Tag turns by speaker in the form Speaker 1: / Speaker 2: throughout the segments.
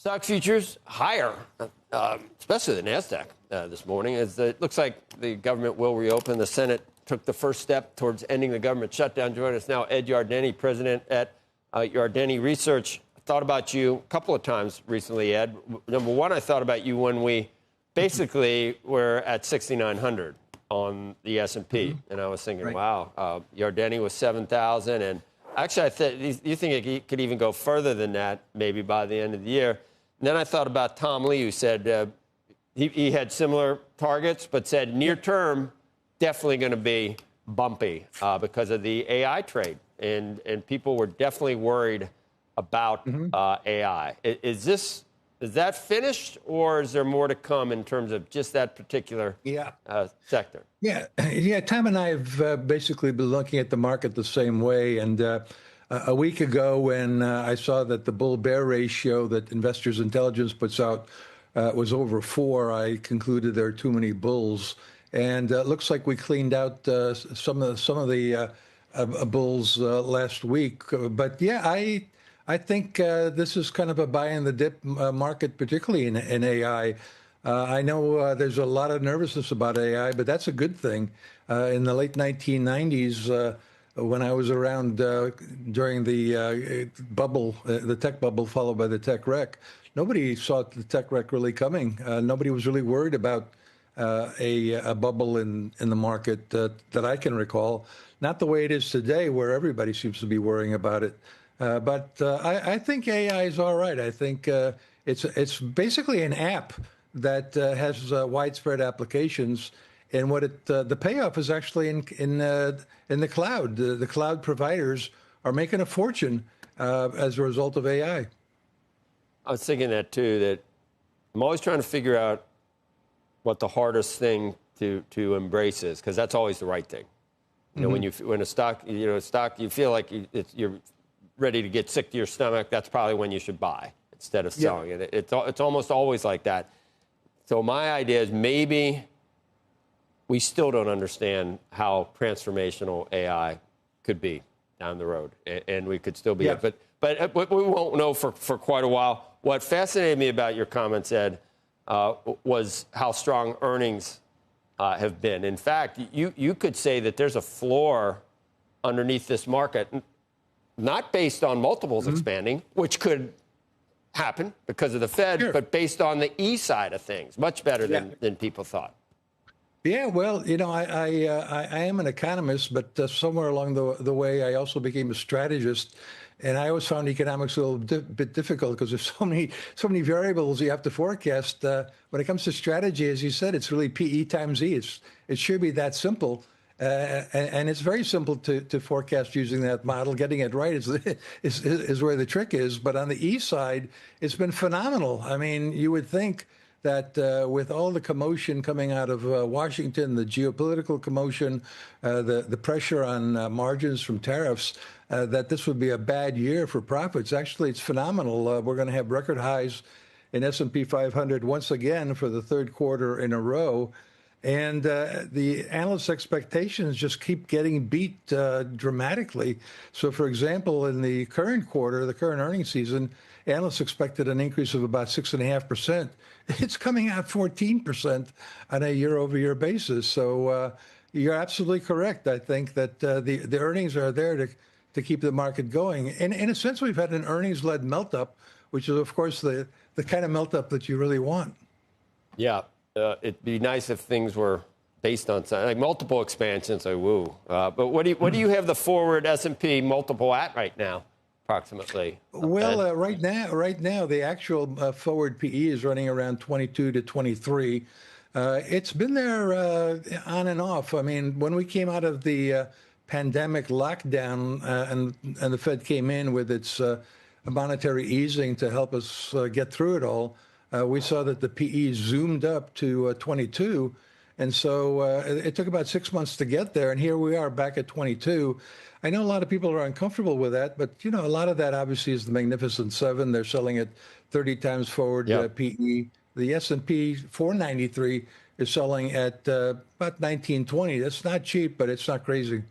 Speaker 1: Stock futures higher, especially the NASDAQ this morning, as it looks like the government will reopen. The Senate took the first step towards ending the government shutdown. Joining us now, Ed Yardeni, president at Yardeni Research. I thought about you a couple of times recently, Ed. Number one, I thought about you when we basically were at 6,900 on the S&P. And I was thinking, wow, Yardeni was 7,000. And actually, you think it could even go further than that, maybe by the end of the year. And then I thought about Tom Lee, who said he had similar targets, but said near term, definitely going to be bumpy because of the AI trade. And people were definitely worried about AI. Is that finished, or is there more to come in terms of just that particular sector?
Speaker 2: Yeah. Tom and I have basically been looking at the market the same way. And a week ago, when I saw that the bull-bear ratio that Investors Intelligence puts out was over 4, I concluded there are too many bulls. And it looks like we cleaned out some of the bulls last week. But yeah, I think this is kind of a buy in the dip market, particularly in AI. I know there's a lot of nervousness about AI, but that's a good thing. In the late 1990s, when I was around during the bubble, the tech bubble followed by the tech wreck, nobody saw the tech wreck really coming. Nobody was really worried about a bubble in the market that I can recall. Not the way it is today, where everybody seems to be worrying about it. But I think AI is all right. I think it's basically an app that has widespread applications, and what the payoff is actually in the cloud. The cloud providers are making a fortune as a result of AI.
Speaker 1: I was thinking that too. That I'm always trying to figure out what the hardest thing to embrace is, because that's always the right thing. You know, when a stock, you feel like you're ready to get sick to your stomach, that's probably when you should buy instead of selling it. It's almost always like that. So my idea is maybe we still don't understand how transformational AI could be down the road, and we could still be it. But we won't know for quite a while. What fascinated me about your comments, Ed, was how strong earnings have been. In fact, you could say that there's a floor underneath this market, not based on multiples expanding, which could happen because of the Fed, but based on the E side of things, much better than people thought.
Speaker 2: Yeah, well, I am an economist, but somewhere along the way, I also became a strategist. And I always found economics a little bit difficult because there's so many variables you have to forecast. When it comes to strategy, as you said, it's really PE times E. It should be that simple. And it's very simple to forecast using that model. Getting it right is where the trick is. But on the E side, it's been phenomenal. I mean, you would think that with all the commotion coming out of Washington, the geopolitical commotion, the pressure on margins from tariffs, that this would be a bad year for profits. Actually, it's phenomenal. We're going to have record highs in S&P 500 once again for the third quarter in a row. And the analysts' expectations just keep getting beat dramatically. So, for example, in the current quarter, the current earnings season, analysts expected an increase of about 6.5%. It's coming out 14% on a year-over-year basis. So you're absolutely correct. I think that the earnings are there to keep the market going. And in a sense, we've had an earnings-led melt-up, which is, of course, the kind of melt-up that you really want.
Speaker 1: Yeah. It'd be nice if things were based on like multiple expansions. But what do you have the forward S&P multiple at right now, approximately?
Speaker 2: Well, right now, the actual forward PE is running around 22 to 23. It's been there on and off. I mean, when we came out of the pandemic lockdown and the Fed came in with its monetary easing to help us get through it all, we saw that the PE zoomed up to 22. And so it took about 6 months to get there. And here we are back at 22. I know a lot of people are uncomfortable with that, but, a lot of that obviously is the Magnificent Seven. They're selling at 30 times forward PE. The S&P 493 is selling at about 1920. That's not cheap, but it's not crazy.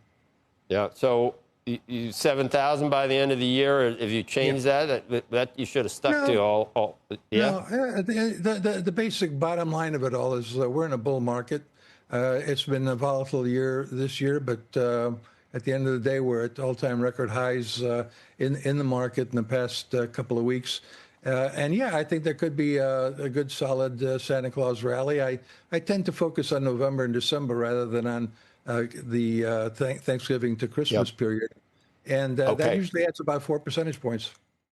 Speaker 1: Yeah. So you 7,000 by the end of the year. Or if you change that you should have stuck to all. Yeah.
Speaker 2: No, the basic bottom line of it all is we're in a bull market. It's been a volatile year this year, but at the end of the day, we're at all-time record highs in the market in the past couple of weeks. And yeah, I think there could be a good, solid Santa Claus rally. I tend to focus on November and December rather than on the Thanksgiving to Christmas period. And that usually adds about 4 percentage points.